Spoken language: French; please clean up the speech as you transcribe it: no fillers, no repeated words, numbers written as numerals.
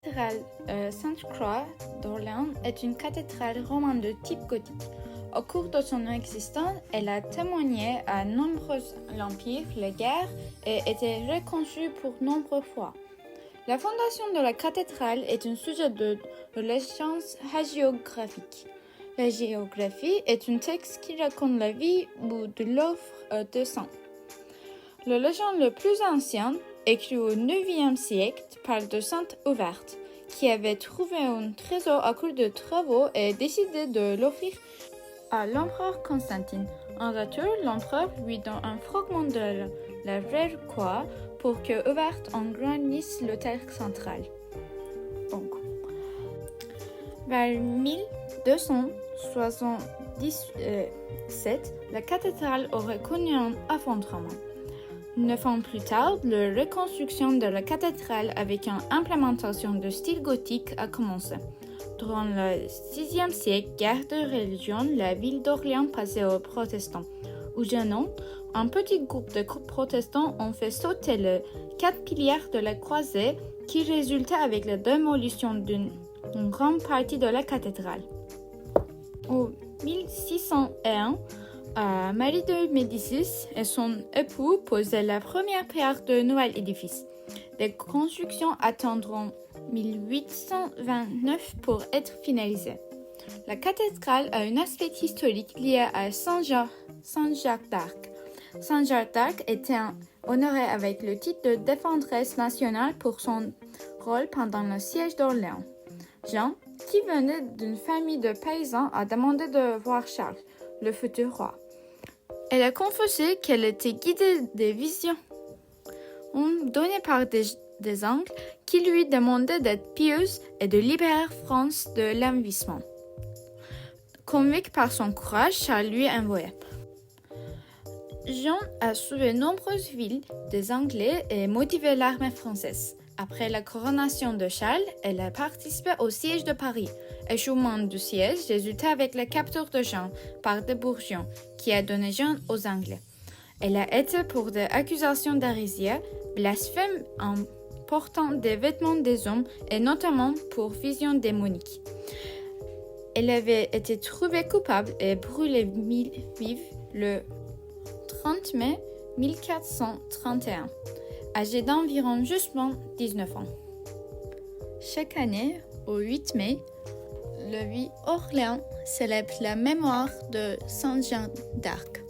cathédrale Sainte-Croix d'Orléans est une cathédrale romane de type gothique. Au cours de son existence, elle a témoigné à nombreux empires, les guerres et été reconstruite pour nombreuses fois. La fondation de la cathédrale est un sujet de légende hagiographique. La géographie est un texte qui raconte la vie ou de l'œuvre de saint. La légende la plus ancienne, écrite au IXe siècle, parle de Sainte Ouverte, qui avait trouvé un trésor à court de travaux et décidé de l'offrir à l'empereur Constantine. En retour, l'empereur lui donne un fragment de la vraie croix pour que Ouverte agrandisse l'autel central. Donc, vers 1277, la cathédrale aurait connu un effondrement. 9 ans plus tard, la reconstruction de la cathédrale avec une implémentation de style gothique a commencé. Durant le VIe siècle, guerre de religion, la ville d'Orléans passait aux protestants. Au Génon, un petit groupe de protestants ont fait sauter les 4 piliers de la croisée qui résultait avec la démolition d'une grande partie de la cathédrale. En 1601, Marie de Médicis et son époux posaient la première pierre de nouvel édifice. Les constructions attendront 1829 pour être finalisées. La cathédrale a un aspect historique lié à Saint-Jacques d'Arc. Saint-Jacques d'Arc était honoré avec le titre de défendresse nationale pour son rôle pendant le siège d'Orléans. Jean, qui venait d'une famille de paysans, a demandé de voir Charles, le futur roi. Elle a confessé qu'elle était guidée des visions données par des anges qui lui demandaient d'être pieuse et de libérer France de l'envahissement. Convaincu par son courage, Charles lui envoya. Jean a sauvé nombreuses villes des Anglais et motivé l'armée française. Après la coronation de Charles, elle a participé au siège de Paris. Échouement du siège résulta avec la capture de Jean par des bourgeois qui a donné Jean aux Anglais. Elle a été pour des accusations d'hérésie, blasphème en portant des vêtements des hommes et notamment pour vision démonique. Elle avait été trouvée coupable et brûlée vive le 30 mai 1431, âgée d'environ justement 19 ans. Chaque année, au 8 mai, le 8 Orléans célèbre la mémoire de Saint Jean d'Arc.